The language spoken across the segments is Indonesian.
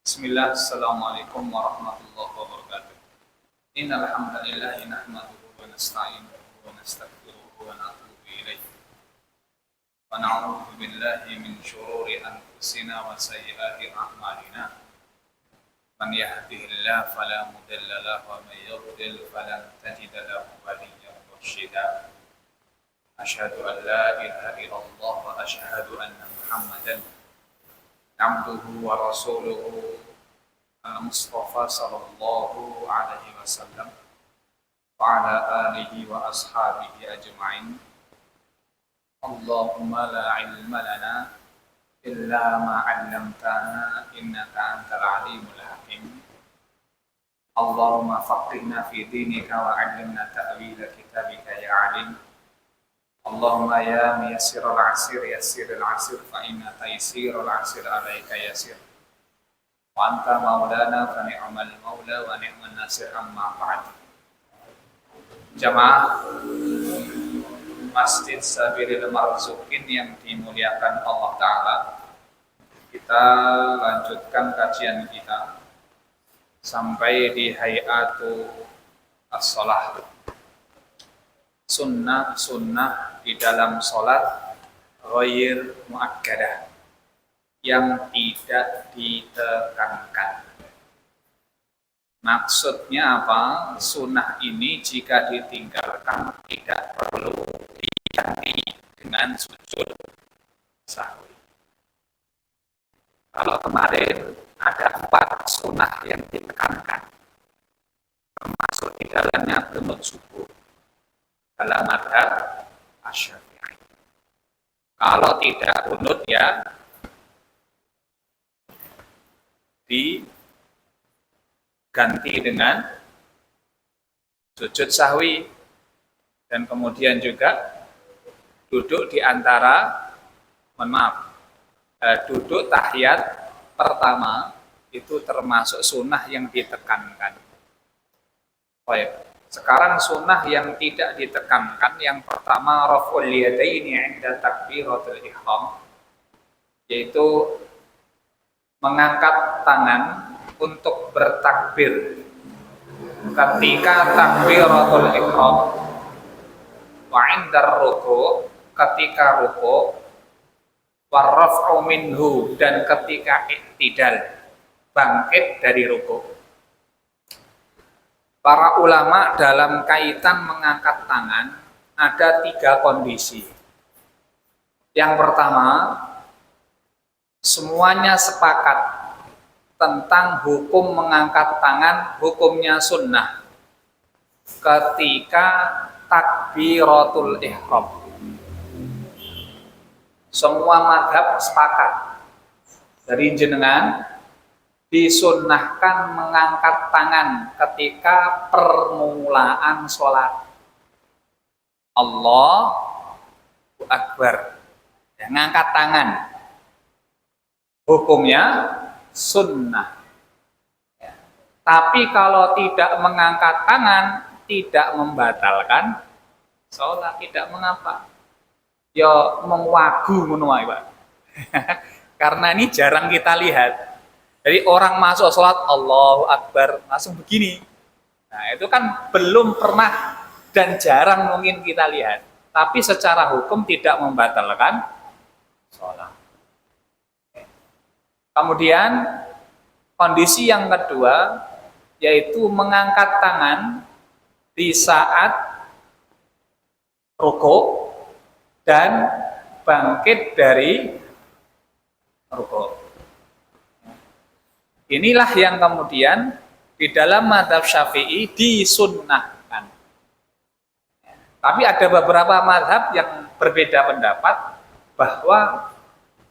Bismillah, Assalamualaikum warahmatullahi wabarakatuh. Innal hamdalillah nahmaduhu wa nasta'inuhu wa nastaghfiruhu wa natubu ilaih. Wa na'udzu billahi min syururi anfusina wa sayyiati a'malina. Man yahdihillahu fala mudilla lahu wa may yudlil falan tajida lahu waliyyan mursyida. Asyhadu an la ilaha illallah wa asyhadu anna Muhammadan abduhu wa rasuluhu al-Mustafa sallallahu alaihi wasallam wa ala alihi wa ashabihi ajma'in. Allahumma la ilma lana illa ma 'allamtana innaka antal alimul hakim. Allahumma faqihna fi dinika wa 'allimna ta'wila kitabika ya 'alim. Allahumma ya muyassiral 'asir yassiril 'asir fa inna taysirul 'asir 'alaika yasir. Wa anta maulana fa ni'mal maula wa ni'man nasir amma ba'd. Jamaah Masjid Sabilil Marzukin yang dimuliakan Allah Ta'ala, kita lanjutkan kajian kita sampai di hayatu as-shalah, sunnah-sunnah di dalam sholat ghair muakkadah, yang tidak ditekankan. Maksudnya apa? Sunnah ini jika ditinggalkan tidak perlu diganti dengan sujud sahwi. Kalau kemarin ada 4 sunnah yang ditekankan, termasuk di dalamnya qunut subuh dalam mazhab Asy-Syafi'i. Kalau tidak qunut ya diganti dengan sujud sahwi, dan kemudian juga duduk di antara duduk tahiyat pertama itu termasuk sunnah yang ditekankan. Baik, sekarang sunnah yang tidak ditekankan, yang pertama raf'ul yadaini 'inda takbiratul ihram, yaitu mengangkat tangan untuk bertakbir ketika takbiratul ihram, wa 'inda ruku', ketika ruku', wa raf'u minhu, dan ketika i'tidal, bangkit dari ruku'. Para ulama dalam kaitan mengangkat tangan ada 3 kondisi. Yang pertama, semuanya sepakat tentang hukum mengangkat tangan, hukumnya sunnah ketika takbiratul ihram. Semua mazhab sepakat dari jenengan disunnahkan mengangkat tangan ketika permulaan sholat. Allahu Akbar, ya, ngangkat tangan, hukumnya sunnah. Ya. Tapi kalau tidak mengangkat tangan, tidak membatalkan sholat, tidak mengapa. Ya mengwagu menuai, Pak. Karena ini jarang kita lihat. Jadi orang masuk sholat Allahu Akbar langsung begini. Nah itu kan belum pernah dan jarang mungkin kita lihat. Tapi secara hukum tidak membatalkan sholat. Kemudian kondisi yang kedua yaitu mengangkat tangan di saat ruku' dan bangkit dari ruku'. Inilah yang kemudian di dalam mazhab Syafi'i disunnahkan. Tapi ada beberapa mazhab yang berbeda pendapat bahwa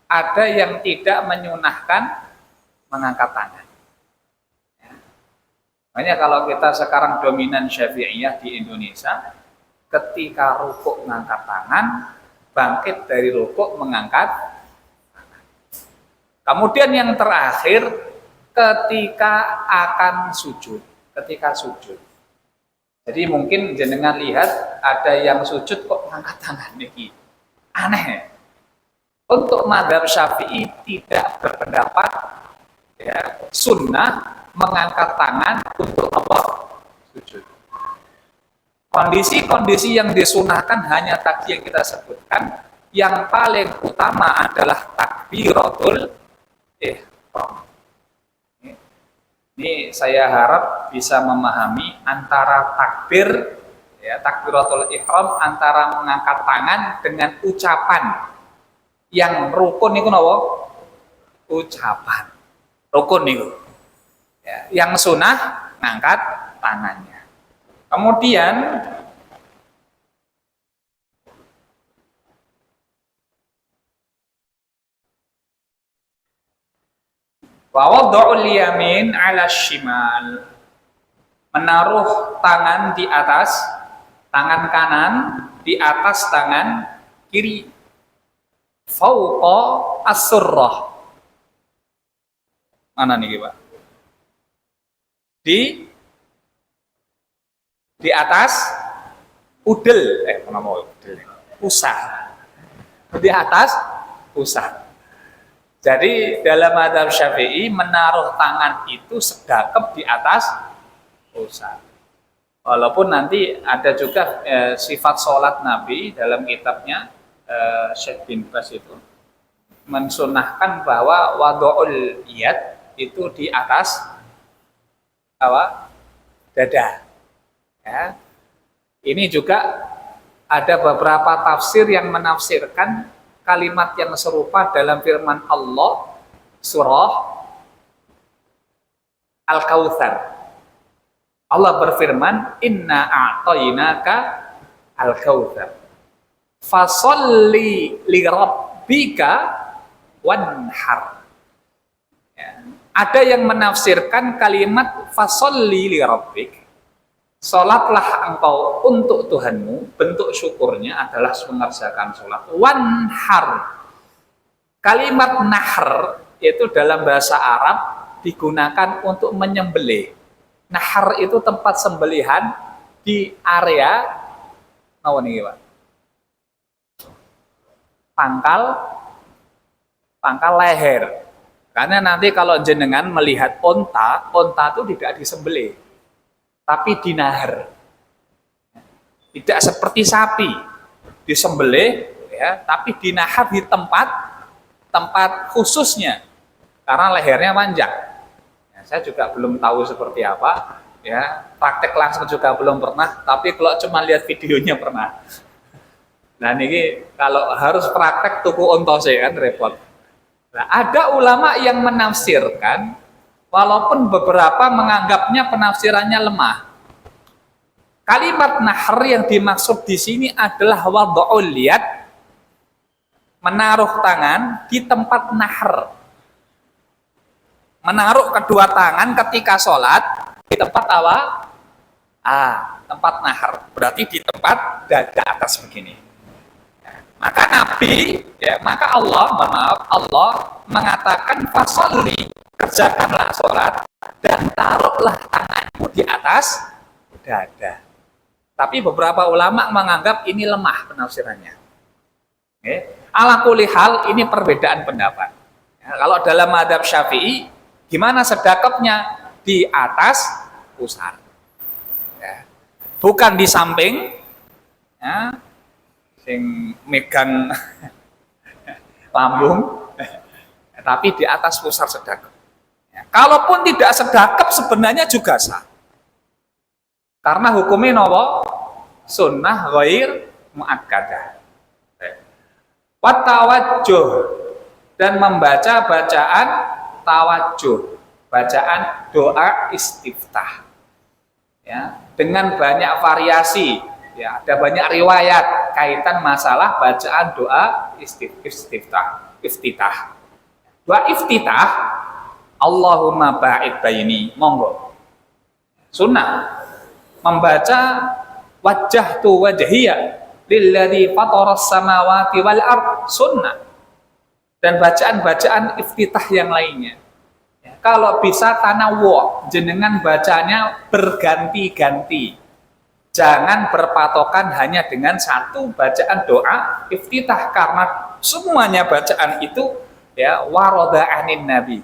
ada yang tidak menyunahkan mengangkat tangan. Makanya kalau kita sekarang dominan Syafi'iyah di Indonesia, ketika rukuk mengangkat tangan, bangkit dari rukuk mengangkat tangan. Kemudian yang terakhir, ketika akan sujud, ketika sujud. Jadi mungkin jenengan lihat ada yang sujud kok mengangkat tangan niki. Aneh. Untuk mazhab Syafi'i tidak berpendapat ya, sunnah mengangkat tangan untuk Allah sujud. Kondisi-kondisi yang disunahkan hanya tadi yang kita sebutkan. Yang paling utama adalah takbiratul ihram. Ini saya harap bisa memahami antara takbir, ya, takbiratul ihram antara mengangkat tangan dengan ucapan. Yang rukun itu apa? Ucapan. Rukun itu. Ya, yang sunnah ngangkat tangannya. Kemudian wa wad'ul yamin 'ala shimal, menaruh tangan di atas tangan kanan di atas tangan kiri, fauqa as-surrah. Mana nih Pak? Di atas udel, mana mau udel? Pusar. Di atas pusar. Jadi dalam mazhab Syafi'i menaruh tangan itu sedekap di atas pusar. Walaupun nanti ada juga sifat sholat Nabi dalam kitabnya Syekh bin Bas itu mensunahkan bahwa wad'ul yad itu di atas dada. Ya. Ini juga ada beberapa tafsir yang menafsirkan kalimat yang serupa dalam firman Allah surah Al-Kautsar. Allah berfirman, "Inna a'tainaka al-kautsar. Fasholli li rabbika wanhar." Ya. Ada yang menafsirkan kalimat fasholli li rabbik, salatlah engkau untuk Tuhanmu, bentuk syukurnya adalah mengerjakan salat. Wanhar, kalimat nahr itu dalam bahasa Arab digunakan untuk menyembelih. Nahr itu tempat sembelihan di area pangkal leher. Karena nanti kalau jenengan melihat onta itu tidak disembelih, tapi dinahar. Tidak seperti sapi disembelih, ya, tapi dinahar di tempat khususnya karena lehernya panjang. Ya, saya juga belum tahu seperti apa, ya, praktek langsung juga belum pernah, tapi kalau cuma lihat videonya pernah. Nah ini kalau harus praktek tuku ontose kan repot. Nah, ada ulama yang menafsirkan, walaupun beberapa menganggapnya penafsirannya lemah. Kalimat nahr yang dimaksud di sini adalah wad'ul yad, menaruh tangan di tempat nahr. Menaruh kedua tangan ketika sholat di tempat apa? Tempat nahr. Berarti di tempat dada atas begini. Maka Nabi, ya, maka Allah mengatakan fasholli, kerjakanlah sholat dan taruhlah tanganmu di atas dada. Tapi beberapa ulama menganggap ini lemah penafsirannya. Okay. Ala kulli hal ini perbedaan pendapat. Ya, kalau dalam mazhab Syafi'i, gimana sedekapnya? Di atas pusar. Ya. Bukan di samping, ya, sing megang lambung, tapi di atas pusar sedekap. Ya. Kalaupun tidak sedekap sebenarnya juga sah. Karena hukumnya nopo sunnah ghair muakkadah. Watawajjuh, dan membaca bacaan tawajjuh, bacaan doa istiftah. Ya, dengan banyak variasi, ya, ada banyak riwayat kaitan masalah bacaan doa istiftah. Doa iftitah, Allahumma ba'id baini, monggo. Sunnah membaca wajjahtu wajhiya lilladzi fataras samawati wal ard, sunnah. Dan bacaan-bacaan iftitah yang lainnya. Ya, kalau bisa tanawwu, jenengan bacanya berganti-ganti. Jangan berpatokan hanya dengan satu bacaan doa iftitah, karena semuanya bacaan itu, ya, warada anin nabi.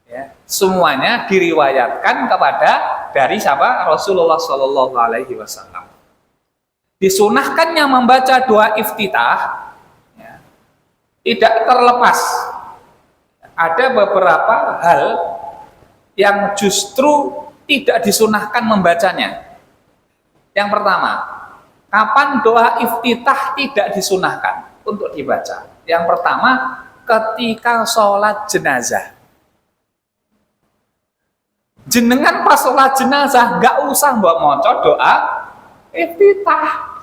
Ya, semuanya diriwayatkan kepada dari siapa? Rasulullah Shallallahu Alaihi Wasallam. Disunahkannya membaca doa iftitah ya, tidak terlepas ada beberapa hal yang justru tidak disunahkan membacanya. Yang pertama, kapan doa iftitah tidak disunahkan untuk dibaca? Yang pertama, ketika sholat jenazah. Jenengan pas sholat jenazah nggak usah mbok maca doa iftitah.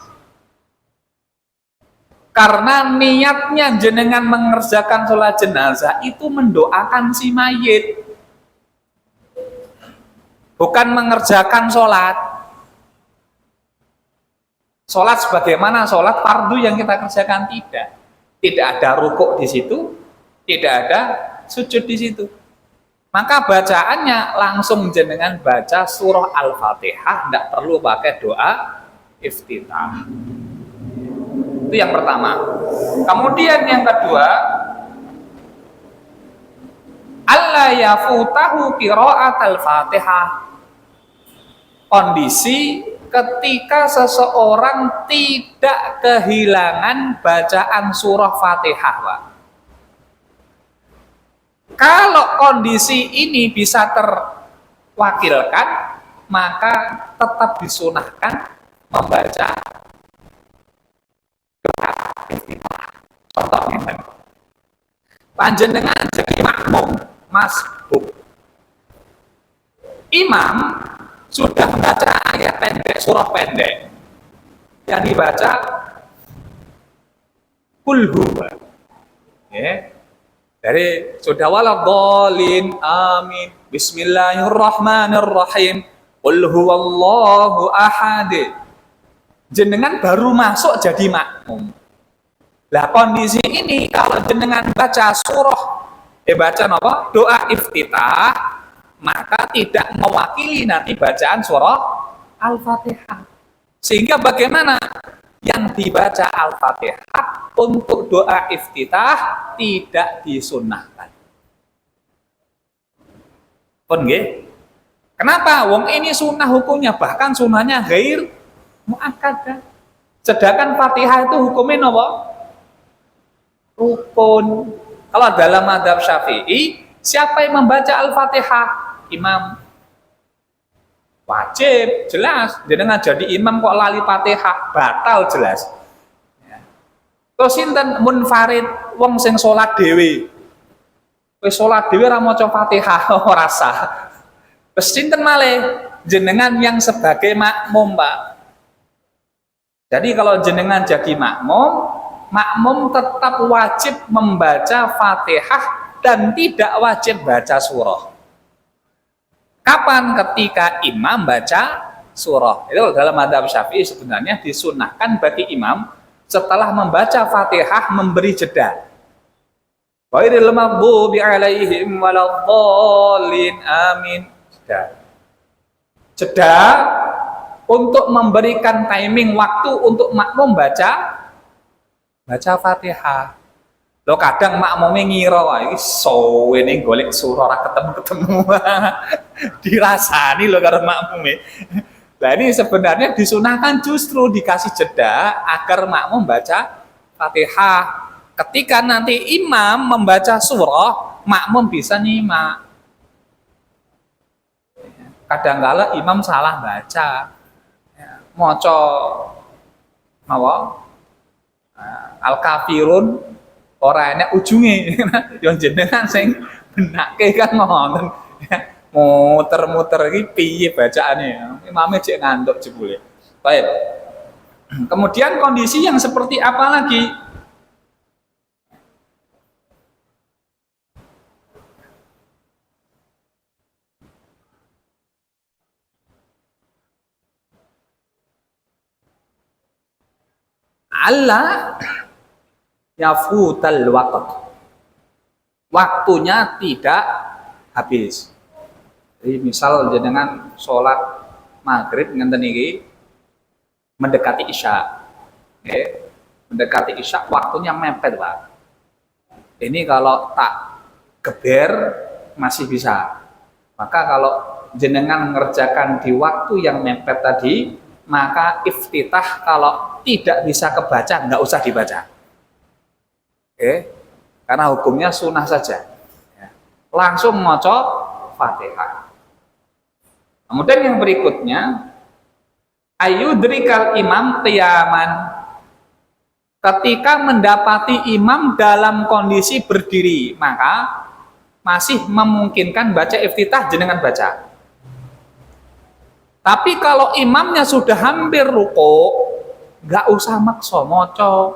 Karena niatnya jenengan mengerjakan sholat jenazah itu mendoakan si mayit, bukan mengerjakan sholat. Sholat sebagaimana sholat fardu yang kita kerjakan, tidak ada rukuk di situ, tidak ada sujud di situ. Maka bacaannya langsung jenengan baca surah Al-Fatihah, tidak perlu pakai doa iftitah. Itu yang pertama. Kemudian yang kedua, alla yafutahu qira'at al-Fatihah. Kondisi ketika seseorang tidak kehilangan bacaan surah Fatihah, Pak. Kalau kondisi ini bisa terwakilkan, maka tetap disunahkan membaca doa iftitah. Contohnya, panjenengan jadi makmum masbuk. Imam sudah membaca ayat pendek, surah pendek. Yang dibaca Qul huwa. Ya. Dari sudah waladhdallin amin bismillahirrahmanirrahim qul huwallahu ahad. Jenengan baru masuk jadi makmum. Lah kondisi ini kalau jenengan baca surah baca apa? Doa iftitah, maka tidak mewakili nanti bacaan surah Al-Fatihah. Sehingga bagaimana? Yang dibaca Al-Fatihah untuk doa iftitah tidak disunahkan. Pun nggih? Kenapa? Wong ini sunnah hukumnya, bahkan sunnahnya ghair muakkadah. Sedangkan Fatihah itu hukumnya apa? Rukun. Kalau dalam mazhab Syafi'i, siapa yang membaca Al-Fatihah? Imam. Wajib, jelas. Jenengan jadi imam kok lali Fatihah, batal jelas. Ya. Terus sinten munfarid wong sing salat dhewe. Wis salat dhewe ora maca Fatihah ora sah. Terus sinten malih jenengan yang sebagai makmum, Pak. Jadi kalau jenengan jadi makmum, makmum tetap wajib membaca Fatihah dan tidak wajib baca surah. Kapan? Ketika imam baca surah. Itu dalam mazhab Syafi'i sebenarnya disunahkan bagi imam setelah membaca Fatihah memberi jeda. Ghairil maghdubi 'alaihim waladdallin amin. Jeda untuk memberikan timing waktu untuk makmum baca Fatihah. Lo kadang makmumnya ngira wah iki suwene golek surah ora ketemu-ketemu. Dirasani lo karo makmume. Nah ini sebenarnya disunahkan justru dikasih jeda agar makmum baca Fatihah. Ketika nanti imam membaca surah, makmum bisa nyimak. Kadang-kala imam salah baca. Maca apa? Al-Kafirun ora enek ujunge. Yo jenengan sing benake kan ngoten. Muter-muter iki piye bacaane? Imame cek ngantuk jebule. Baik. Kemudian kondisi yang seperti apa lagi? Allah yafutal waqt. Waktunya tidak habis. Jadi misal jenengan sholat maghrib ngenten iki mendekati isya. Mendekati isya waktunya mepet, Pak. Ini kalau tak geber masih bisa. Maka kalau jenengan mengerjakan di waktu yang mepet tadi, maka iftitah kalau tidak bisa kebaca nggak usah dibaca. Oke, karena hukumnya sunnah saja. Langsung maca Fatihah. Kemudian yang berikutnya, ayudrikal imam qiyaman. Ketika mendapati imam dalam kondisi berdiri, maka masih memungkinkan baca iftitah jenengan baca. Tapi kalau imamnya sudah hampir ruku, nggak usah maksa maca.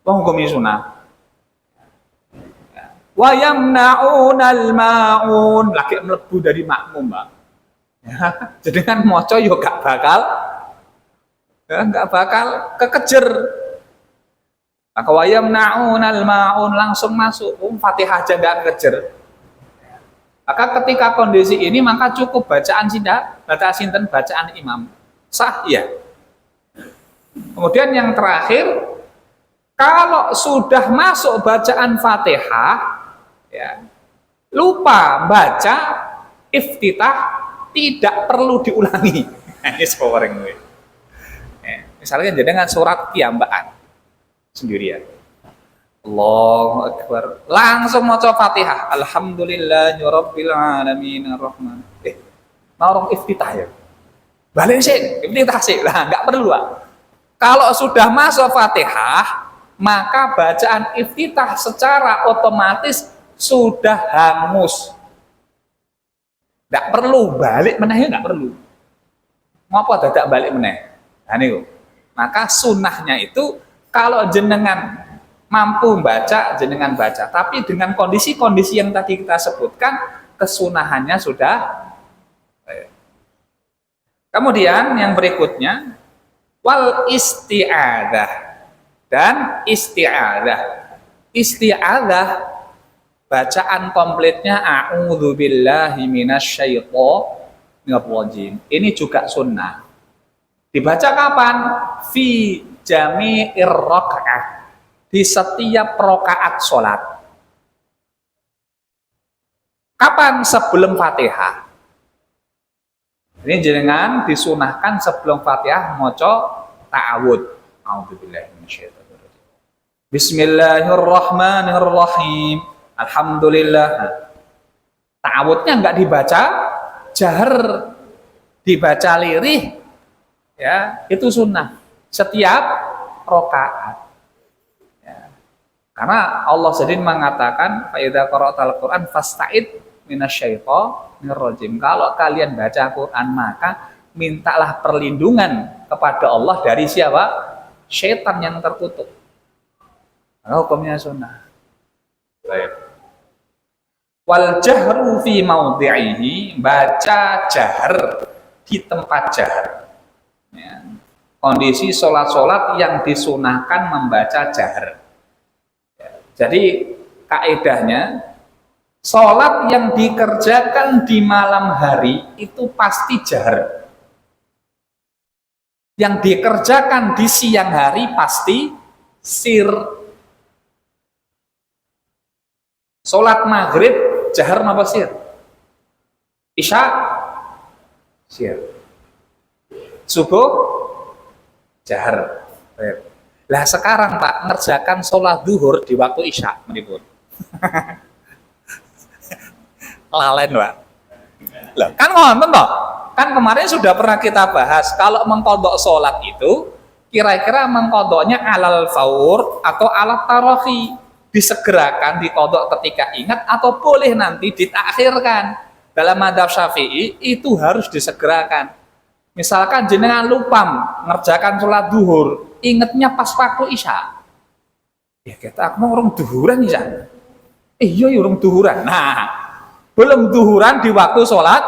Hukumnya sunnah. Wa yamna'unal ma'un, lagi mlebu dari makmum, Mbak. Ya, jenengan maca yo gak bakal kekejer. Maka wayam na'unal ma'un, langsung masuk Fatihah aja gak kekejer. Maka ketika kondisi ini maka cukup bacaan bacaan imam. Sah ya. Kemudian yang terakhir, kalau sudah masuk bacaan Fatihah ya, lupa baca iftitah, tidak perlu diulangi. Ini scoring gue. Misalnya dengan surat Qiyambaan sendirian. Allahu Akbar. Langsung maca Fatihah. Alhamdulillahirabbil alamin arrahman. Mau iftitah ya. Balik sih, iftitah sih. Lah enggak perlu, Pak. Kalau sudah masuk Fatihah, maka bacaan iftitah secara otomatis sudah hangus. Enggak perlu balik meneh, enggak perlu. Ngapa dadak balik meneh? Nah niku. Maka sunnahnya itu kalau jenengan mampu baca, jenengan baca. Tapi dengan kondisi-kondisi yang tadi kita sebutkan, kesunahannya sudah. Kemudian yang berikutnya, wal isti'adah. Dan isti'adah. Isti'adah, bacaan komplitnya a'udzubillahi minasyaitonir rajim. Ini juga sunnah. Dibaca kapan? Fi jami'ir rakaat, di setiap rakaat sholat. Kapan? Sebelum Fatihah. Ini jenengan disunahkan sebelum Fatihah maca ta'awud. A'udzubillahi minasyaitonir. Bismillahirrahmanirrahim. Alhamdulillah. Ta'awudnya enggak dibaca jahar, dibaca lirih. Ya, itu sunnah setiap rakaat. Ya. Karena Allah sendiri mengatakan, fa idza qara'tal Qur'an fasta'id minasyaitonir rajim. Kalau kalian baca Quran, maka mintalah perlindungan kepada Allah dari siapa? Syaitan yang terkutuk. Karena hukumnya sunnah. Baik. Wal jahru fi maudhi'ihi, baca jahar di tempat jahar. Ya. Kondisi sholat-sholat yang disunahkan membaca jahar. Ya. Jadi kaedahnya, sholat yang dikerjakan di malam hari itu pasti jahar. Yang dikerjakan di siang hari pasti sir. Sholat maghrib jahar apa sir? Isya sir. Subuh jahar. Lah sekarang Pak ngerjakan sholat duhur di waktu isya menipun. Lalen Pak. Lah kan ngonten toh. Kan kemarin sudah pernah kita bahas kalau mengkodok sholat itu kira-kira mengkodoknya alal faur atau alat tarohi, disegerakan dikodok ketika ingat atau boleh nanti ditakhirkan. Dalam madzhab Syafi'i itu harus disegerakan. Misalkan jenengan lupa ngerjakan sholat duhur, ingetnya pas waktu isya. Ya kita mau orang duhuran isya. Iya orang duhuran. Nah, belum duhuran di waktu sholat,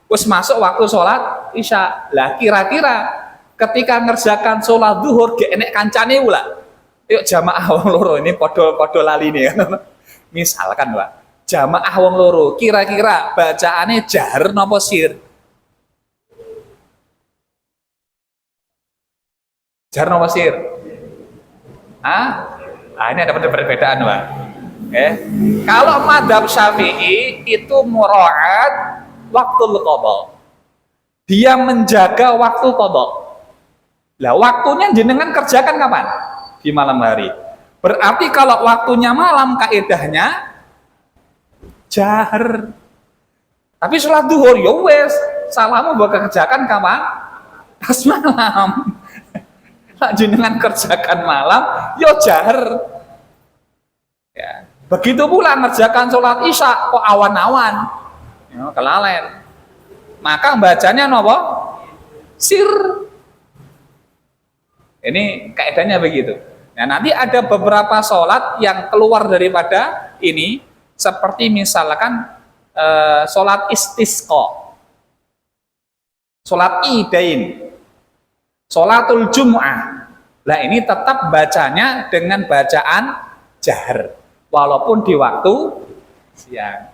terus masuk waktu sholat isya. Lah kira-kira ketika ngerjakan sholat duhur, gak enek kancane pula. Yuk jamaah wong loro ini podo lali nih. Misalkan Pak, jamaah wong loro, kira-kira bacaannya jahar napa sir? Jahar napa sir? Ah, ini ada perbedaan Pak. Kalau madhab Syafi'i itu muraat waktu qadha. Dia menjaga waktu qadha. Lah waktunya jenengan kerjakan kapan? Di malam hari. Berarti kalau waktunya malam kaidahnya jahar. Tapi sholat duhur ya wes, salamu bakal kerjakan kapan? Pas malam. Lah jenengan kerjakan malam ya jahar. Ya. Begitu pula ngerjakan sholat isya kok awan-awan. Ya, kelalen. Maka bacanya nopo? Sir. Ini kaidahnya begitu. Nah, nanti ada beberapa sholat yang keluar daripada ini, seperti misalkan sholat istisqa, sholat idain, sholatul jum'ah. Nah ini tetap bacanya dengan bacaan jahar, walaupun di waktu siang.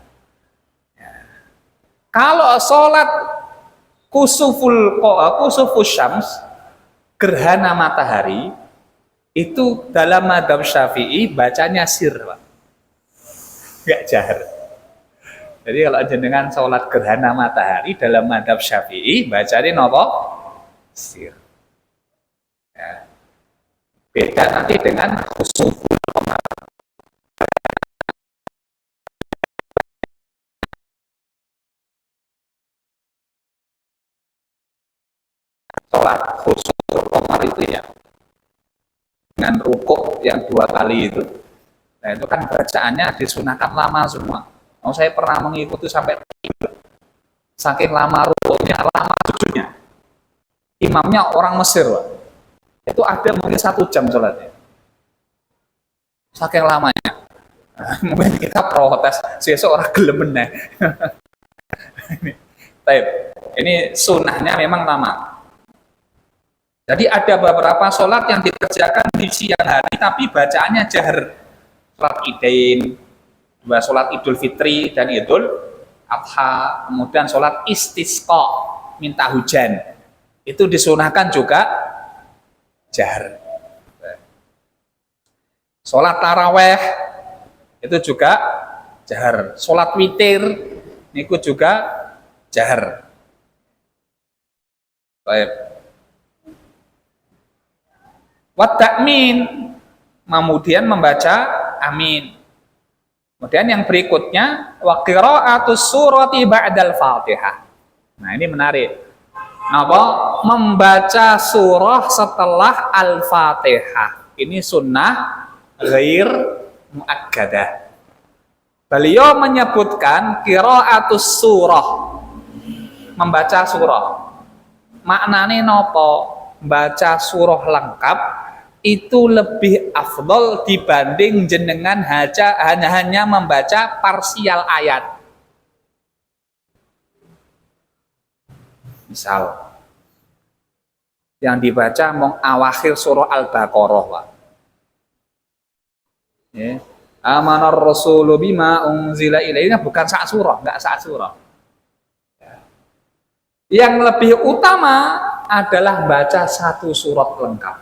Ya. Kalau sholat kusufus syams, gerhana matahari, itu dalam madhab Syafi'i bacanya sir, Pak. Nggak jahar. Jadi kalau jenengan sholat gerhana matahari dalam madhab Syafi'i bacanya nopo? Sir. Ya. Beda nanti dengan khusuful qamar. Sholat khusuful qamar itu ya dengan rukuk yang 2 kali itu. Nah itu kan bacaannya disunahkan lama semua. Oh, saya pernah mengikuti sampai saking lama rukuknya, lama sujudnya. Imamnya orang Mesir, Pak. Itu ada mungkin 1 jam sholatnya. Saking lamanya. Mungkin kita protes, sesuk orang gelem meneh. Ini sunahnya memang lama. Jadi ada beberapa sholat yang dikerjakan di siang hari tapi bacaannya jahar. Sholat idain, 2 sholat idul fitri dan idul adha, kemudian sholat istisqa, minta hujan, itu disunahkan juga jahar. Sholat taraweh itu juga jahar. Sholat witir itu juga jahar. Baik. Wat ta'min, kemudian membaca amin. Kemudian yang berikutnya wa qira'atus surati ba'dal Fatihah. Nah, ini menarik. Napa? Membaca surah setelah Al-Fatihah. Ini sunnah ghair muakkadah. Beliau menyebutkan qira'atus surah. Membaca surah. Maknane napa? Baca surah lengkap itu lebih afdol dibanding jenengan hanya membaca parsial ayat. Misal yang dibaca mong awakhir surah Al-Baqarah, Pak. Ya. Amanar rasulu bima unzila ilaihi, bukan sak surah, enggak sak surah. Yang lebih utama adalah baca 1 surat lengkap.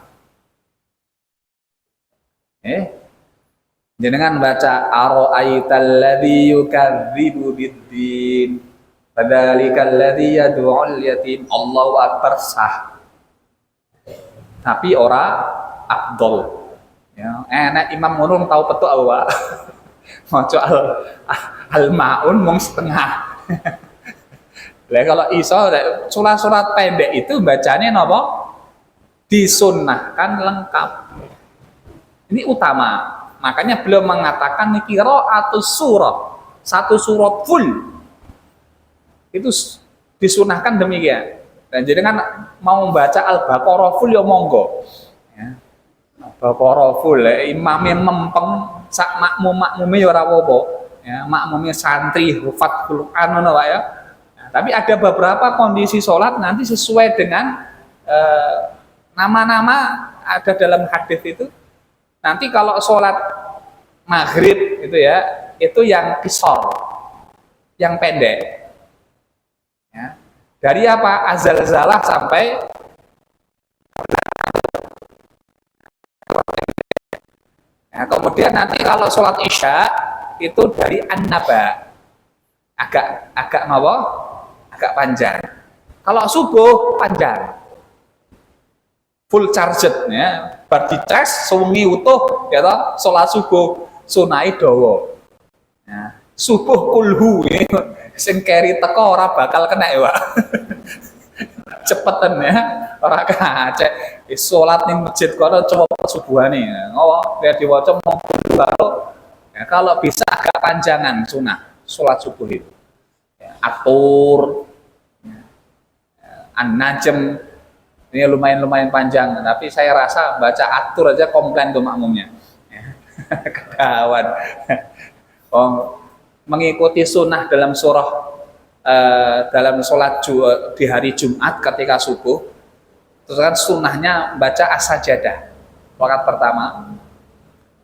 Jenengan baca ara'aital ladzi yukadzibu biddin fadzalikal ladzi yad'ul yatim. Allahu akbar sah. Tapi ora afdol. Ya, enak imam ngono tahu petuk apa? Maca al-maun mung setengah. Lah kalau iso surat-surat pendek itu bacanya napa? Disunnahkan lengkap. Ini utama. Makanya beliau mengatakan qira'atus surah, 1 surat full. Itu disunahkan demikian. Dan jadi kan mau membaca Al-Baqarah full ya monggo. Ya. Al-Baqarah full, imamnya mempeng sak makmum-makmume ya ora apa-apa. Ya, makmumnya santri hafal Quran ngono wae ya. Tapi ada beberapa kondisi sholat nanti sesuai dengan nama-nama ada dalam hadis itu. Nanti kalau sholat maghrib itu ya, itu yang qisar, yang pendek. Ya. Dari apa? Azal-zalah sampai Nah, kemudian nanti kalau sholat isya itu dari an-naba, agak apa? Agak panjang. Kalau subuh panjang, full charged ya. Bar dicas sewengi utuh ya toh, sholat subuh sunai dawa. Ya, subuh kulhu ya. Sing keri teko ora bakal kena ya, Pak. Cepetan ya, ora kacek. Sholat ning masjid kono cepet subuhane. Oh, biar diwaca mau baru. Ya, kalau bisa agak panjangan sunah sholat subuh itu. Ya, atur, ya, an-najm ini lumayan panjang, tapi saya rasa baca atur aja komplain ke makmumnya. Ya. Kawan. Oh, mengikuti sunnah dalam surah dalam sholat di hari Jumat ketika subuh, terus kan sunnahnya baca as-sajadah rakaat pertama,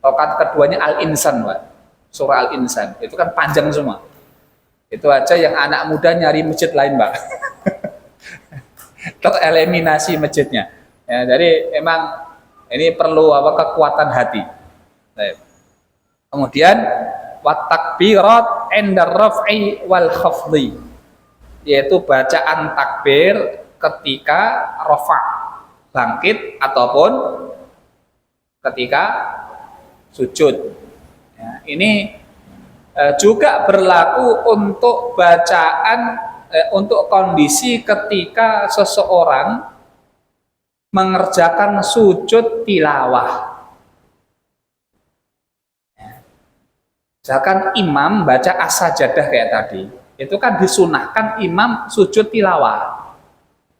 rakaat keduanya al-insan, Pak. Surah al-insan itu kan panjang semua, itu aja yang anak muda nyari masjid lain, Pak. Tereliminasi masjidnya ya, jadi emang ini perlu kekuatan hati. Kemudian wat takbirat inda raf'i wal khafdhi, yaitu bacaan takbir ketika rafa, bangkit, ataupun ketika sujud. Ya, ini juga berlaku untuk bacaan untuk kondisi ketika seseorang mengerjakan sujud tilawah. Misalkan imam baca as-sajadah kayak tadi, itu kan disunahkan imam sujud tilawah.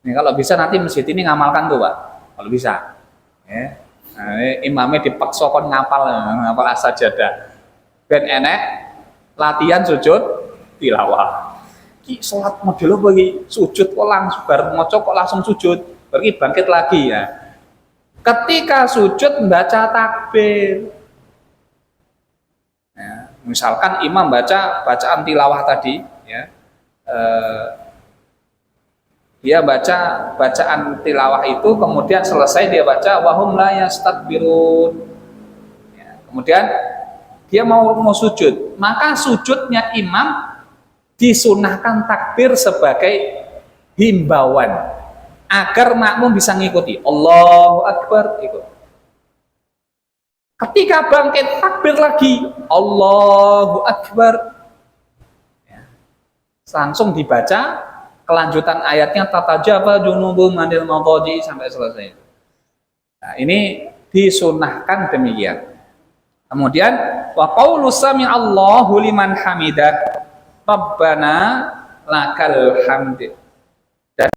Ini kalau bisa nanti masjid ini ngamalkan tuh, Pak. Kalau bisa. Ya. Nah, imamnya dipaksa kon ngapal as-sajadah. Ben enek latihan sujud tilawah. Ki salat model bagi sujud kok langsung bar maca kok langsung sujud, pergi bangkit lagi ya. Ketika sujud membaca takbir. Ya, misalkan imam baca bacaan tilawah tadi, ya, dia baca bacaan tilawah itu, kemudian selesai dia baca wahum la yastakbirun. Ya, kemudian dia mau sujud, maka sujudnya imam disunahkan takbir sebagai himbauan agar makmum bisa ngikuti. Allahu Akbar, ikut. Ketika bangkit takbir lagi, Allahu Akbar. Ya. Langsung dibaca kelanjutan ayatnya tatajaba junubum anil madaji sampai selesai. Nah, ini disunahkan demikian. Kemudian wa qaulu sami'allahu liman hamidah Rabbana lakal hamd. Dan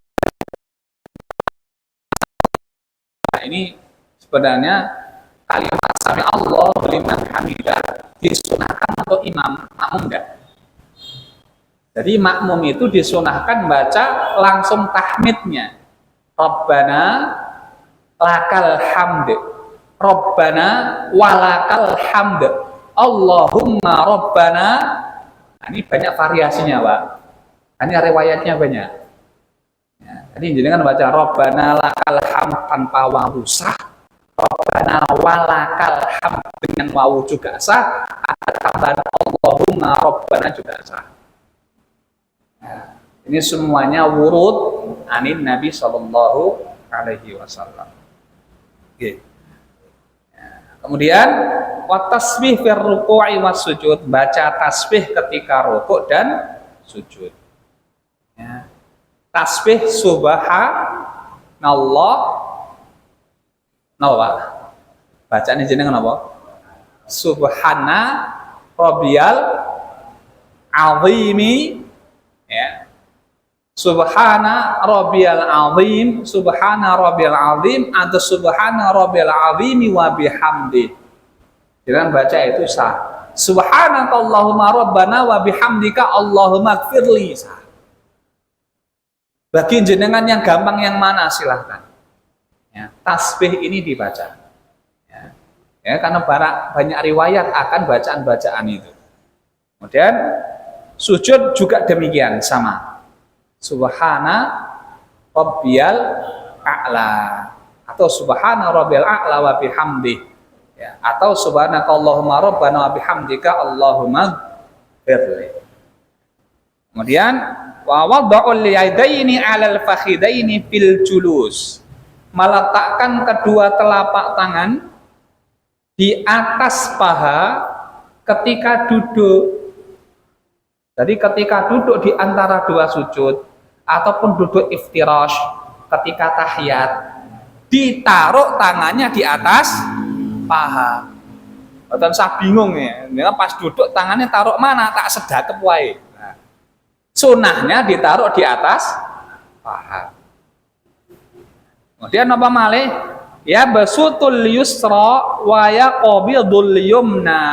ini sebenarnya kalimat sami Allah liman hamidah disunahkan untuk imam, makmum enggak. Jadi makmum itu disunahkan baca langsung tahmidnya. Rabbana lakal hamd. Rabbana walakal hamd. Allahumma Rabbana. Ini banyak variasinya, Pak. Ini riwayatnya banyak. Ya, tadi jenengan baca Rabbana lakal hamd tanpa wawu sah, Rabbana walakal hamd dengan wawu juga sah, ada tambahan Allahumma Rabbana juga sah. Ya, ini semuanya wurud anin Nabi Sallallahu Alaihi Wasallam. Oke. Kemudian wa tasbih fir ruku'i was sujud, baca tasbih ketika rukuk dan sujud. Ya. Tasbih subhanallah. Napa? Bacaan jenengan apa? Subhana rabbiyal azimi, ya. Subhana rabbiyal azim, subhana rabbiyal azim, atau subhana rabbiyal azimi wa bihamdi. Jangan baca itu sah. Subhanakallahumma rabbana wa bihamdika Allahumma gfirli sah. Bagi jenengan yang gampang yang mana silahkan. Ya, tasbih ini dibaca. Ya, ya, karena banyak riwayat akan bacaan-bacaan itu. Kemudian sujud juga demikian sama. Subhana rabbiyal a'la atau subhana rabbiyal a'la wa bihamdi. Ya, atau subhanakallahumma rabbana wa bihamdika Allahumma firli. Kemudian wa wada'ul yadaini 'alal fakhidaini fil julus. Meletakkan kedua telapak tangan di atas paha ketika duduk. Jadi ketika duduk di antara dua sujud ataupun duduk iftirash ketika tahiyat, ditaruh tangannya di atas paha. Dan saya bingung ya, pas duduk tangannya taruh mana, tak sedakep wae. Nah, sunahnya ditaruh di atas paha. Kemudian apa malih? Ya basutul yusra wa yaqbidul yumna.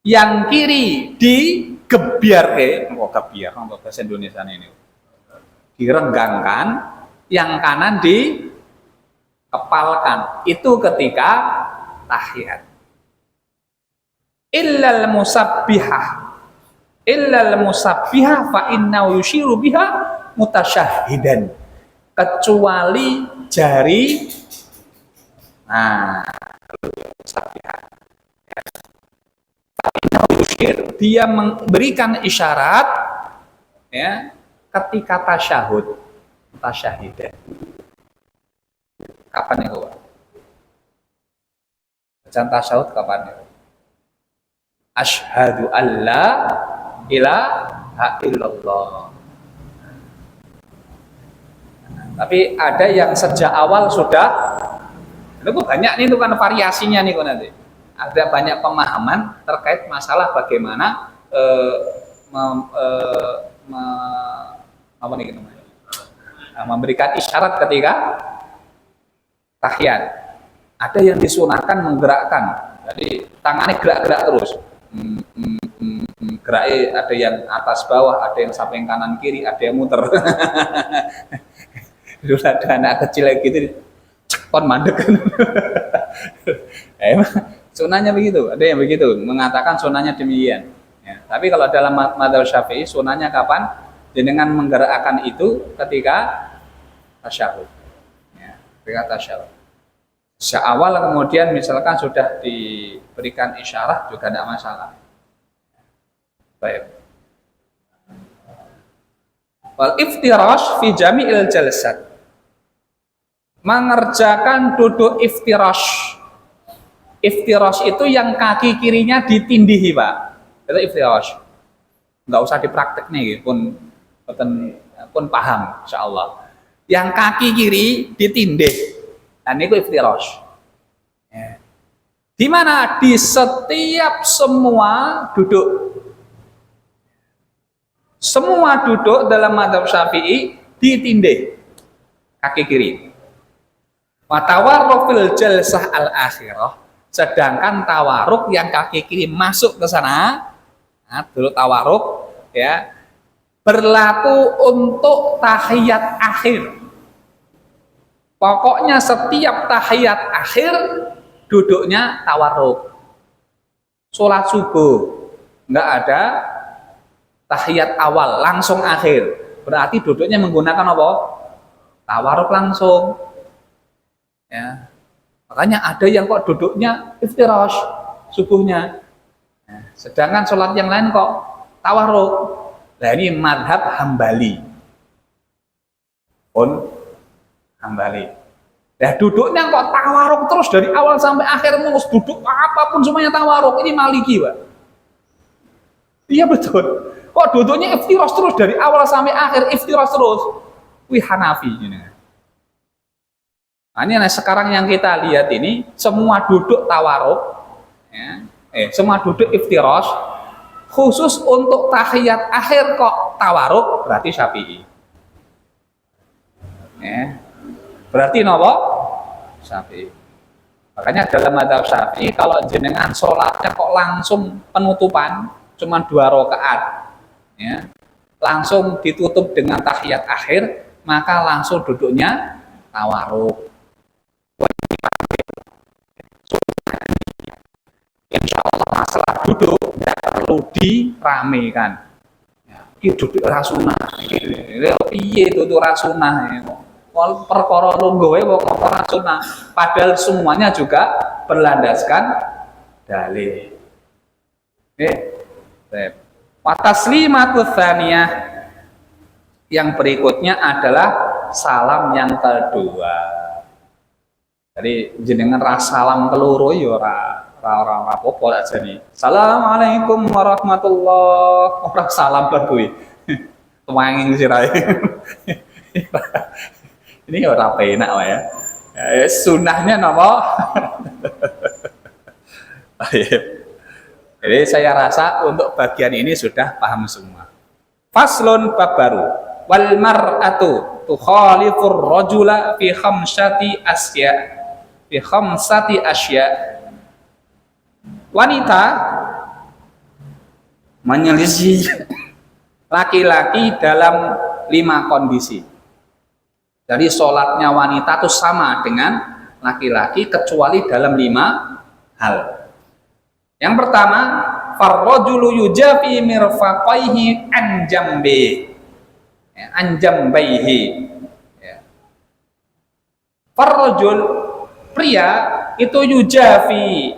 Yang kiri digebiar, gebiar, bahasa Indonesia ini. Direnggangkan, yang kanan dikepalkan. Itu ketika tahiyat. Illal musabbihah fa innahu yushiru biha mutasyahhidan. Kecuali jari, nah, musabbihah. Fa innahu yushir, dia memberikan isyarat ya ketika tasyahud. Mutasyahidan. Kapan itu? Bacaan tasyahud kapan itu? Asyhadu alla ilaha illallah. Tapi ada yang sejak awal sudah, itu banyak nih, itu kan variasinya nih nanti. Ada banyak pemahaman terkait masalah bagaimana apa nih namanya? Memberikan isyarat ketika tahiyat. Ada yang disunahkan menggerakkan, jadi tangannya gerak-gerak terus. Geraknya ada yang atas bawah, ada yang samping kanan kiri, ada yang muter. Dulu ada anak kecil gitu, cekon mandek. Emang sunahnya begitu, ada yang begitu mengatakan sunahnya demikian. Ya, tapi kalau dalam madzhab Syafi'i sunahnya kapan? Dengan menggerakkan itu ketika tasyahud. Ya, ketika tasyahud. Sejak awal kemudian misalkan sudah diberikan isyarat juga tidak masalah. Baik. Wal iftirash fi jami'il jalsat. Mengerjakan duduk iftirash. Iftirash itu yang kaki kirinya ditindihi, Pak. Itu iftirash. Enggak usah dipraktek nih, pun paham insyaallah. Yang kaki kiri ditindih. Dan itu iftirash. Ya. Di mana? Di setiap semua duduk. Semua duduk dalam madzhab Syafi'i ditindih kaki kiri. Wa tawarruk fil jalsah al-akhirah. Sedangkan tawarruk yang kaki kiri masuk ke sana, nah, dulu tawarruk ya, berlaku untuk tahiyat akhir. Pokoknya setiap tahiyat akhir duduknya tawarruk. Sholat subuh enggak ada tahiyat awal langsung akhir. Berarti duduknya menggunakan apa? Tawarruk langsung. Ya. Makanya ada yang kok duduknya iftirash subuhnya. Nah, sedangkan sholat yang lain kok tawarruk. Nah ini madhab Hambali. Hambali. Nah duduknya kok tawarruk terus dari awal sampai akhir, terus duduk apapun semuanya tawarruk. Ini Maliki, Pak. Iya betul. Kok duduknya iftirash terus dari awal sampai akhir, iftirash terus. Wih Hanafi ini. Nah, ini sekarang yang kita lihat ini semua duduk tawarruk, ya. Semua duduk iftirash. Khusus untuk tahiyat akhir kok tawarruk, berarti Syafi'i. Ya. Berarti nopo? Syafi'i. Makanya dalam madzhab Syafi'i kalau jenengan sholatnya kok langsung penutupan, cuma 2 rakaat, ya, langsung ditutup dengan tahiyat akhir, maka langsung duduknya tawarruk. Insya Allah masalah duduk tidak perlu diramekan. Ya, ini duduk rasunah, iya itu rasunah. perkara lungguhe perkara sunah. Padahal semuanya juga berlandaskan dalil. Wa taslimatu tsaniyah, yang berikutnya adalah salam yang kedua. Jadi jenengan salam keloro ya ora apa-apa aja nih. Assalamualaikum warahmatullahi, ora salam kan kuwi. Tuanging sirahe. Ini ora penak wae ya. Sunahnya napa? Jadi saya rasa untuk bagian ini sudah paham semua. Faslun bab baru. Wal mar'atu tukhalifur rajula fi khamsati asya. Fi khamsati asya. Wanita menyelisih laki-laki dalam 5 kondisi. Jadi sholatnya wanita itu sama dengan laki-laki kecuali dalam 5 hal. Yang pertama, farrajulu yujafi mirfaqaihi an jambi. An jambaihi. Farrajul, pria itu yujafi,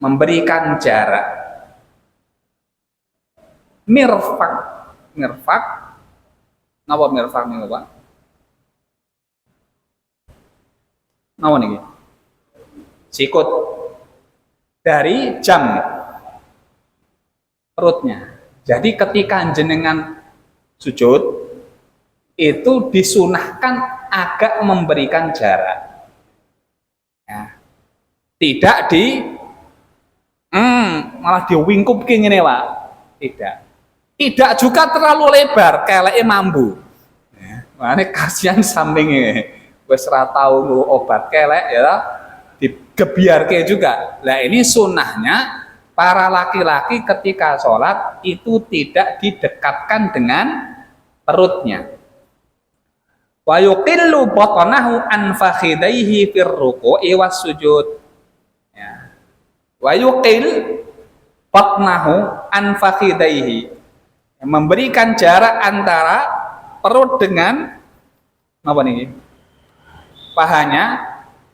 memberikan jarak. Mirfaq, napa mirfaq niku, Pak? Napa niki? Sikut dari jam perutnya. Jadi ketika jenengan sujud itu disunahkan agak memberikan jarak. Ya. Tidak malah diwingkup ngene, Pak. Tidak juga terlalu lebar keleke mambu. Ya. Makanya kasihan sampinge wis ora tau obat kelek ya. Digebiarke juga. Nah ini sunnahnya para laki-laki ketika sholat itu tidak didekatkan dengan perutnya. Wa yuqillu batnahu an fakhidaihi fir ruku'i was sujud. Ya. Wa yuqil batnahu an fakhidaihi, memberikan jarak antara perut dengan apa nih? Pahanya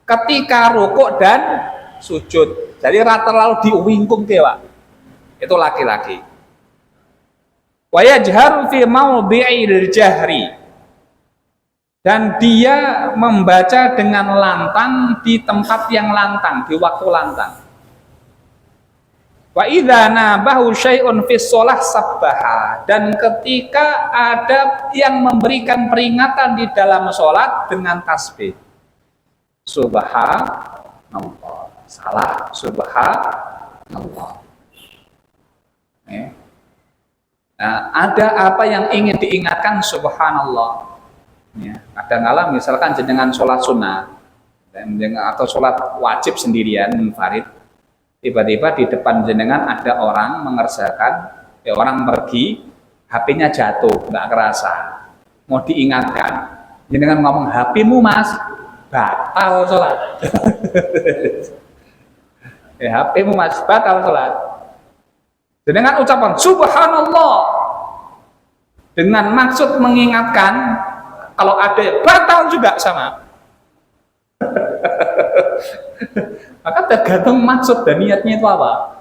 ketika rukuk dan sujud. Jadi rata terlalu diwingkung Pak. Itu laki-laki. Wa yajharu fi mawdi'il jahri, dan dia membaca dengan lantang di tempat yang lantang, di waktu lantang. Wa idza nabahu syai'un fi shalah sabbaha, dan ketika ada yang memberikan peringatan di dalam salat dengan tasbih. Subhanallah, salah, subhanallah. Nah, ada apa yang ingin diingatkan, subhanallah. Ya, kadang-kala misalkan jenengan sholat sunnah dan atau sholat wajib sendirian munfarid, tiba-tiba di depan jenengan ada orang mengerjakan, orang pergi, HP-nya jatuh, nggak kerasa, mau diingatkan, jenengan ngomong HP-mu mas, batal sholat. HP-mu mas, batal sholat. Dengan ucapan subhanallah dengan maksud mengingatkan, kalau ada batal juga sama. Maka tergantung maksud dan niatnya itu apa.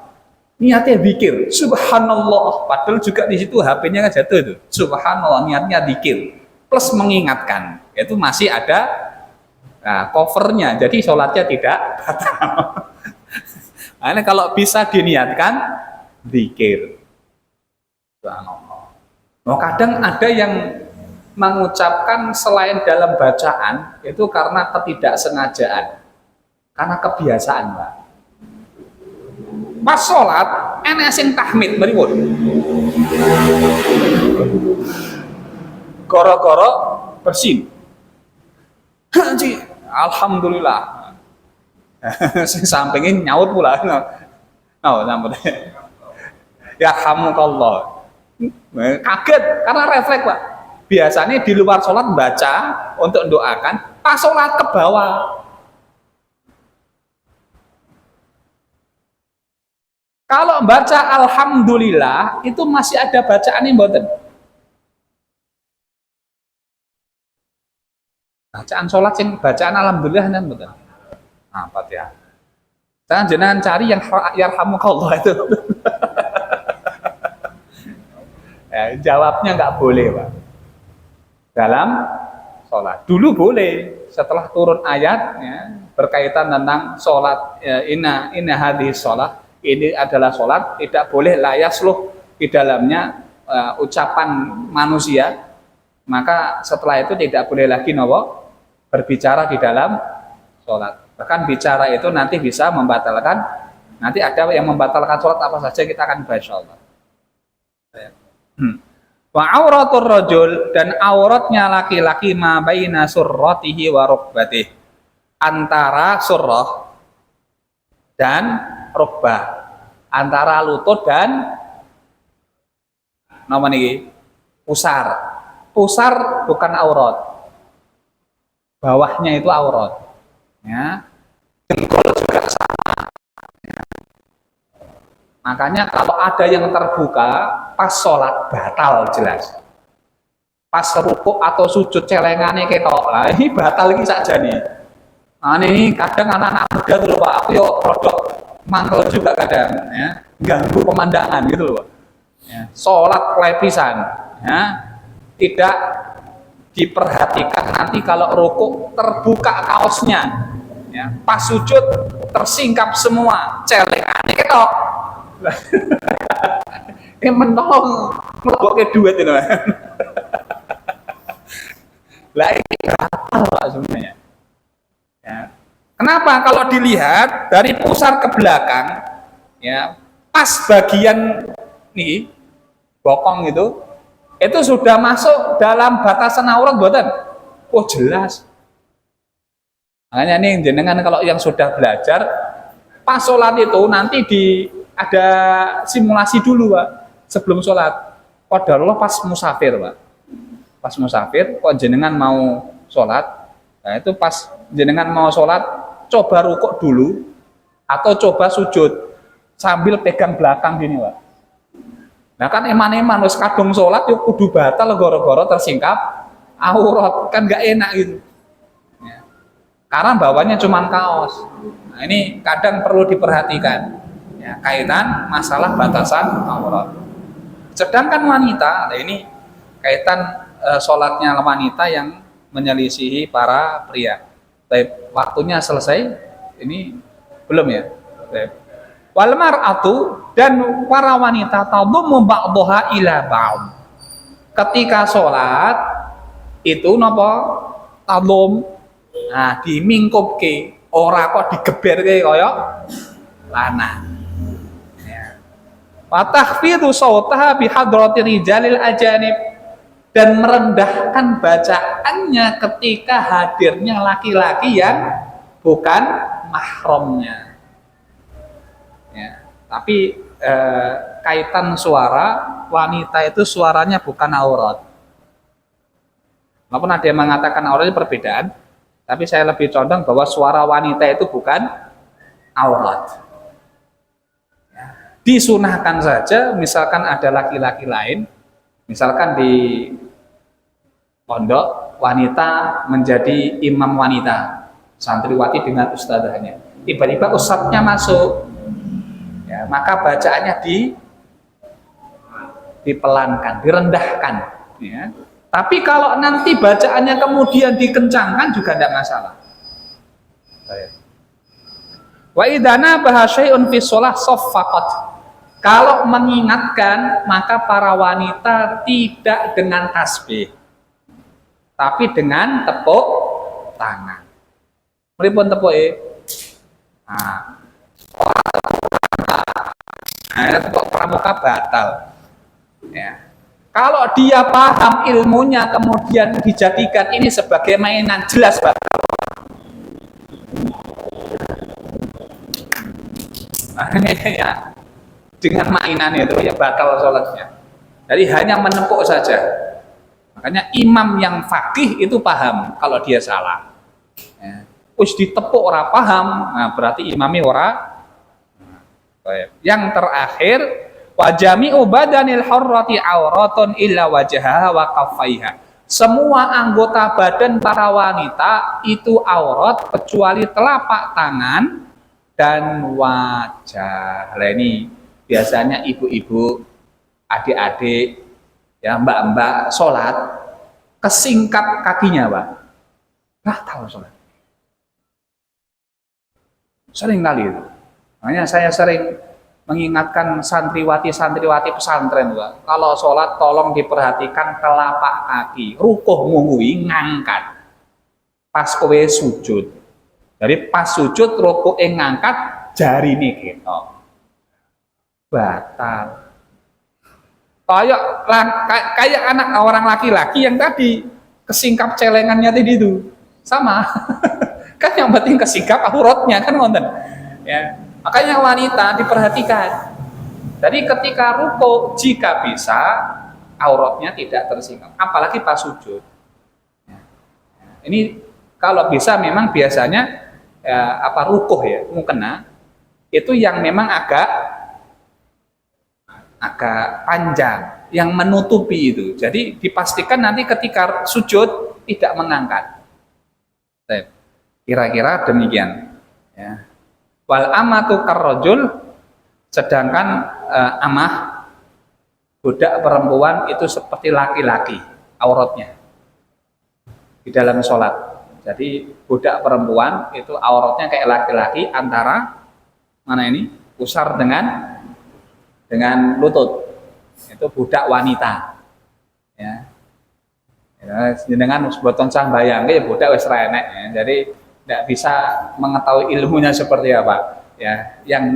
Niatnya zikir subhanallah, padahal juga di situ HP-nya kan jatuh itu. Subhanallah, niatnya zikir plus mengingatkan, itu masih ada covernya, jadi sholatnya tidak batal. Nah, kalau bisa diniatkan zikir. Subhanallah. Oh, kadang ada yang mengucapkan selain dalam bacaan itu karena ketidaksengajaan, karena kebiasaan, Pak. Pas sholat enek sing tahmid mripun. Goro-goro bersin. Haji, alhamdulillah. Sing sampingin nyaut pula. Oh, sampun. Ya hamukallah. Kaget karena refleks, Pak. Biasanya di luar sholat baca untuk doakan, pas sholat ke bawah. Kalau baca alhamdulillah itu masih ada bacaan yang mboten. Bacaan sholat sing bacaan alhamdulillah kan betul. Nah, Fatihah. Jangan jenengan cari yang yarhamukallah itu. Ya, jawabnya nggak boleh, Pak. Dalam sholat. Dulu boleh, setelah turun ayat ya, berkaitan tentang sholat ya, inna hadhihi sholat, ini adalah sholat, tidak boleh la yasluh di dalamnya ucapan manusia, maka setelah itu tidak boleh lagi berbicara di dalam sholat. Bahkan bicara itu nanti bisa membatalkan, nanti ada yang membatalkan sholat apa saja kita akan bahas insyaallah. Wa auratur rajul, dan auratnya laki-laki ma baina surratihi wa rukbatih, antara surrah dan rukbah, antara lutut dan nama niki pusar. Pusar bukan aurat, bawahnya itu aurat ya. Jengkol juga sama. Makanya kalau ada yang terbuka pas sholat batal jelas. Pas rukuk atau sujud celengannya ketok lah, ini batal lagi saja nih. Nah ini kadang anak-anak muda tuh Pak, aku yuk produk mangkel juga kadang ya, ganggu pemandangan gitu loh. Ya, sholat pelepisan ya, tidak diperhatikan nanti kalau rukuk terbuka kaosnya ya, pas sujud tersingkap semua celengannya ketok. Ini menolong ngelobok duit itu. Lah ini batal Pak sebenarnya. Ya. Kenapa? Kalau dilihat dari pusar ke belakang, ya pas bagian nih bokong itu sudah masuk dalam batasan aurat buatan. Oh jelas. Makanya nih jenengan kalau yang sudah belajar pas sholat itu nanti ada simulasi dulu Pak sebelum sholat. Qadarullah pas musafir Pak. Pas musafir kok jenengan mau sholat, nah itu pas jenengan mau sholat coba rukuk dulu atau coba sujud sambil pegang belakang gini Pak. Nah kan eman-eman wis kadung sholat yuk kudu batal goro-goro tersingkap aurat, kan gak enak gitu ya. Karena bawahnya cuma kaos. Nah ini kadang perlu diperhatikan ya, kaitan masalah batasan aurat. Sedangkan wanita, nah ini kaitan sholatnya wanita yang menyelisihi para pria. Baik, waktunya selesai. Ini belum ya? Baik. Wal mar'atu, dan para wanita tadummu ba'daha ila ba'd. Ketika sholat itu napa? Tadum. Nah, dimingkupke, ora kok digeberke kaya lanang. Wa takhfidu sautaha bi hadrati rijalil ajanib, dan merendahkan bacaannya ketika hadirnya laki-laki yang bukan mahramnya. Ya, tapi kaitan suara, wanita itu suaranya bukan aurat. Walaupun ada yang mengatakan auratnya perbedaan, tapi saya lebih condong bahwa suara wanita itu bukan aurat. Disunahkan saja, misalkan ada laki-laki lain, misalkan di pondok wanita menjadi imam wanita, santriwati dengan ustadzahnya, tiba-tiba ustadznya masuk, ya, maka bacaannya dipelankan, direndahkan, ya. Tapi kalau nanti bacaannya kemudian dikencangkan juga tidak masalah. Wa idana bahasyai'un fi shalah saffaqat. Kalau mengingatkan, maka para wanita tidak dengan tasbih, tapi dengan tepuk tangan. Pripun tepuke? Tepuk pramuka batal. Ya. Kalau dia paham ilmunya kemudian dijadikan ini sebagai mainan, jelas batal. Ya. Dengan mainan itu ya batal sholatnya. Jadi hanya menepuk saja. Makanya imam yang faqih itu paham kalau dia salah. Ya. Terus ditepuk ora paham, nah berarti imamnya ora. Yang terakhir, wa jami'u badanil hurrati auratun illa wajhaha wa kaffaiha. semua anggota badan para wanita itu aurat kecuali telapak tangan dan wajah. Nah, ini biasanya ibu-ibu, adik-adik, ya mbak-mbak sholat kesingkap kakinya, Pak. Nggak tahu sholat. Sering kali itu. Makanya saya sering mengingatkan santriwati pesantren, Pak. Kalau sholat tolong diperhatikan telapak kaki. Rukuh mungui ngangkat. Pas kowe sujud. Jadi pas sujud rukuh ngangkat jari nih gitu. Batal. Kayak anak orang laki-laki yang tadi kesingkap celengannya tadi itu. Sama. Kan yang penting kesingkap auratnya kan ngonten. Ya. Makanya wanita diperhatikan. Jadi ketika ruko jika bisa auratnya tidak tersingkap, apalagi pas sujud. Ini kalau bisa memang biasanya rukuh ya, mukena itu yang memang agak panjang, yang menutupi itu. Jadi dipastikan nanti ketika sujud tidak mengangkat. Kira-kira demikian. Ya. Wal amatu karrojul, sedangkan amah budak perempuan itu seperti laki-laki auratnya di dalam sholat. Jadi budak perempuan itu auratnya kayak laki-laki antara mana ini pusar dengan lutut. Itu budak wanita. Ya. Dengan boten sambayang ya budak wis renek ya. Jadi tidak bisa mengetahui ilmunya seperti apa. Ya, yang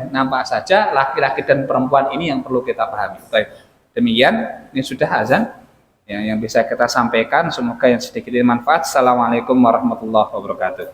nampak saja laki-laki dan perempuan ini yang perlu kita pahami. Baik. Demikian, ini sudah azan yang bisa kita sampaikan. Semoga yang sedikit manfaat. Assalamualaikum warahmatullahi wabarakatuh.